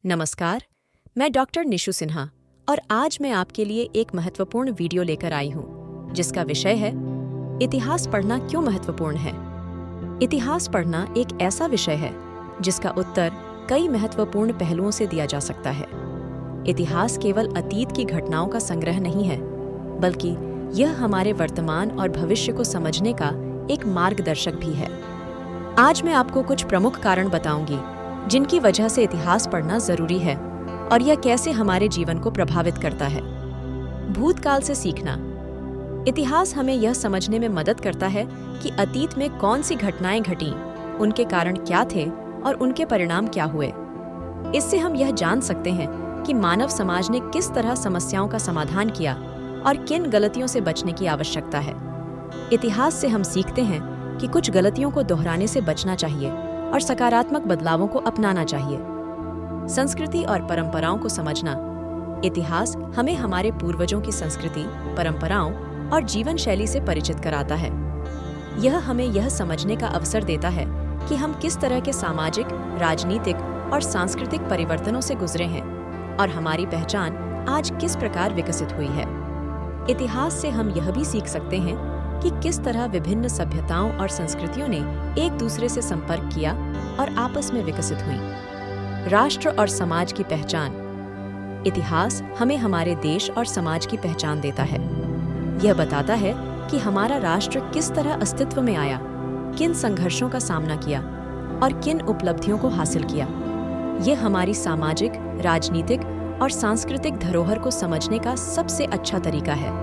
नमस्कार, मैं डॉक्टर निशु सिन्हा और आज मैं आपके लिए एक महत्वपूर्ण वीडियो लेकर आई हूँ जिसका विषय है इतिहास पढ़ना क्यों महत्वपूर्ण है। इतिहास पढ़ना एक ऐसा विषय है जिसका उत्तर कई महत्वपूर्ण पहलुओं से दिया जा सकता है। इतिहास केवल अतीत की घटनाओं का संग्रह नहीं है, बल्कि यह हमारे वर्तमान और भविष्य को समझने का एक मार्गदर्शक भी है। आज मैं आपको कुछ प्रमुख कारण बताऊंगी जिनकी वजह से इतिहास पढ़ना जरूरी है और यह कैसे हमारे जीवन को प्रभावित करता है। भूतकाल से सीखना। इतिहास हमें यह समझने में मदद करता है कि अतीत में कौन सी घटनाएं घटीं, उनके कारण क्या थे और उनके परिणाम क्या हुए। इससे हम यह जान सकते हैं कि मानव समाज ने किस तरह समस्याओं का समाधान किया और किन गलतियों से बचने की आवश्यकता है। इतिहास से हम सीखते हैं कि कुछ गलतियों को दोहराने से बचना चाहिए और सकारात्मक बदलावों को अपनाना चाहिए। संस्कृति और परंपराओं को समझना। इतिहास हमें हमारे पूर्वजों की संस्कृति, परंपराओं और जीवन शैली से परिचित कराता है। यह हमें यह समझने का अवसर देता है कि हम किस तरह के सामाजिक, राजनीतिक और सांस्कृतिक परिवर्तनों से गुजरे हैं और हमारी पहचान आज किस प्रकार विकसित हुई है। इतिहास से हम यह भी सीख सकते हैं कि किस तरह विभिन्न सभ्यताओं और संस्कृतियों ने एक दूसरे से संपर्क किया और आपस में विकसित हुई। राष्ट्र और समाज की पहचान। इतिहास हमें हमारे देश और समाज की पहचान देता है। यह बताता है कि हमारा राष्ट्र किस तरह अस्तित्व में आया, किन संघर्षों का सामना किया और किन उपलब्धियों को हासिल किया। यह हमारी सामाजिक, राजनीतिक और सांस्कृतिक धरोहर को समझने का सबसे अच्छा तरीका है।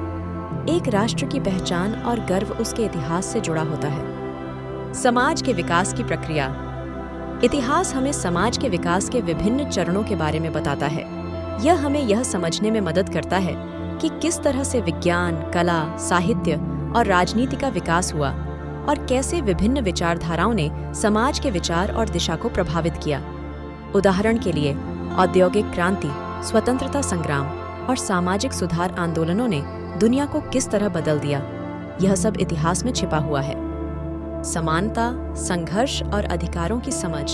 एक राष्ट्र की पहचान और गर्व उसके इतिहास से जुड़ा होता है। समाज के विकास की प्रक्रिया। इतिहास हमें समाज के विकास के विभिन्न चरणों के बारे में बताता है। यह हमें यह समझने में मदद करता है कि किस तरह से विज्ञान, कला, साहित्य और राजनीति का विकास हुआ और कैसे विभिन्न विचारधाराओं ने समाज के विचार और दिशा को प्रभावित किया। उदाहरण के लिए, औद्योगिक क्रांति, स्वतंत्रता संग्राम और सामाजिक सुधार आंदोलनों ने दुनिया को किस तरह बदल दिया, यह सब इतिहास में छिपा हुआ है। समानता, संघर्ष और अधिकारों की समझ।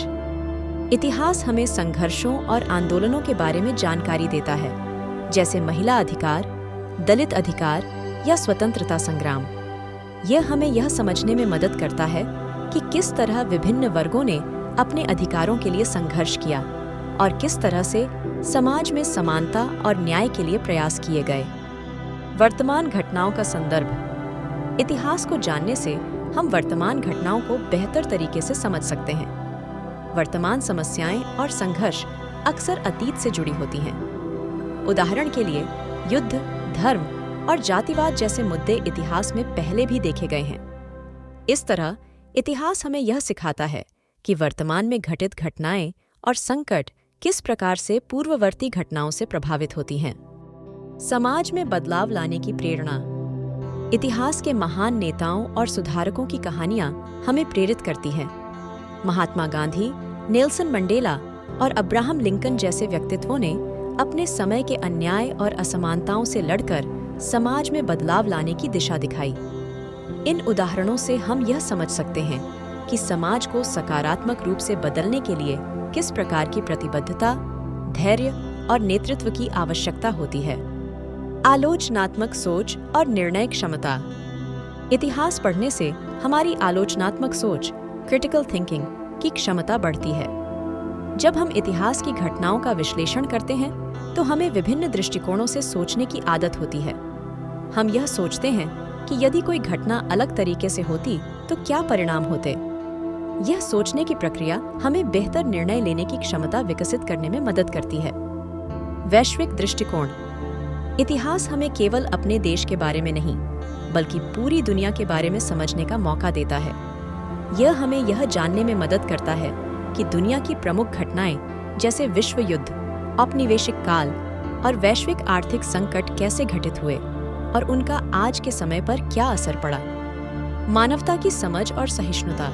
इतिहास हमें संघर्षों और आंदोलनों के बारे में जानकारी देता है, जैसे महिला अधिकार, दलित अधिकार या स्वतंत्रता संग्राम। यह हमें यह समझने में मदद करता है कि किस तरह विभिन्न वर्गों ने अपने अधिकारों के लिए संघर्ष किया और किस तरह से समाज में समानता और न्याय के लिए प्रयास किए गए। वर्तमान घटनाओं का संदर्भ। इतिहास को जानने से हम वर्तमान घटनाओं को बेहतर तरीके से समझ सकते हैं। वर्तमान समस्याएं और संघर्ष अक्सर अतीत से जुड़ी होती हैं। उदाहरण के लिए, युद्ध, धर्म और जातिवाद जैसे मुद्दे इतिहास में पहले भी देखे गए हैं। इस तरह इतिहास हमें यह सिखाता है कि वर्तमान में घटित घटनाएं और संकट किस प्रकार से पूर्ववर्ती घटनाओं से प्रभावित होती हैं। समाज में बदलाव लाने की प्रेरणा। इतिहास के महान नेताओं और सुधारकों की कहानियां हमें प्रेरित करती हैं। महात्मा गांधी, नेल्सन मंडेला और अब्राहम लिंकन जैसे व्यक्तित्वों ने अपने समय के अन्याय और असमानताओं से लड़कर समाज में बदलाव लाने की दिशा दिखाई। इन उदाहरणों से हम यह समझ सकते हैं कि समाज को सकारात्मक रूप से बदलने के लिए किस प्रकार की प्रतिबद्धता, धैर्य और नेतृत्व की आवश्यकता होती है। आलोचनात्मक सोच और निर्णय क्षमता। इतिहास पढ़ने से हमारी आलोचनात्मक सोच, क्रिटिकल थिंकिंग की क्षमता बढ़ती है। जब हम इतिहास की घटनाओं का विश्लेषण करते हैं तो हमें विभिन्न दृष्टिकोणों से सोचने की आदत होती है। हम यह सोचते हैं कि यदि कोई घटना अलग तरीके से होती तो क्या परिणाम होते। यह सोचने की प्रक्रिया हमें बेहतर निर्णय लेने की क्षमता विकसित करने में मदद करती है। वैश्विक दृष्टिकोण। इतिहास हमें केवल अपने देश के बारे में नहीं, बल्कि पूरी दुनिया के बारे में समझने का मौका देता है। यह हमें यह जानने में मदद करता है कि दुनिया की प्रमुख घटनाएं जैसे विश्व युद्ध, औपनिवेशिक काल और वैश्विक आर्थिक संकट कैसे घटित हुए और उनका आज के समय पर क्या असर पड़ा। मानवता की समझ और सहिष्णुता।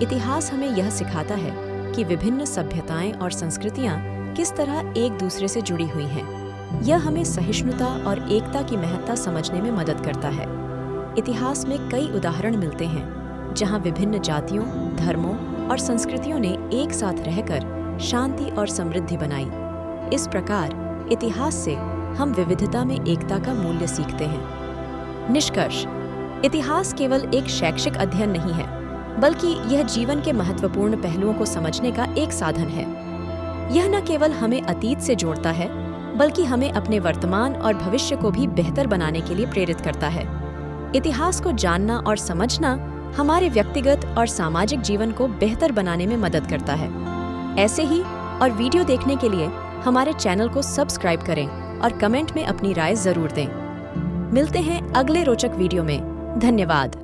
इतिहास हमें यह सिखाता है कि विभिन्न सभ्यताएं और संस्कृतियां किस तरह एक दूसरे से जुड़ी हुई हैं। यह हमें सहिष्णुता और एकता की महत्ता समझने में मदद करता है। इतिहास में कई उदाहरण मिलते हैं जहां विभिन्न जातियों, धर्मों और संस्कृतियों ने एक साथ रहकर शांति और समृद्धि बनाई। इस प्रकार इतिहास से हम विविधता में एकता का मूल्य सीखते हैं। निष्कर्ष: इतिहास केवल एक शैक्षिक अध्ययन नहीं है, बल्कि यह जीवन के महत्वपूर्ण पहलुओं को समझने का एक साधन है। यह न केवल हमें अतीत से जोड़ता है, बल्कि हमें अपने वर्तमान और भविष्य को भी बेहतर बनाने के लिए प्रेरित करता है। इतिहास को जानना और समझना हमारे व्यक्तिगत और सामाजिक जीवन को बेहतर बनाने में मदद करता है। ऐसे ही और वीडियो देखने के लिए हमारे चैनल को सब्सक्राइब करें और कमेंट में अपनी राय जरूर दें। मिलते हैं अगले रोचक वीडियो में। धन्यवाद।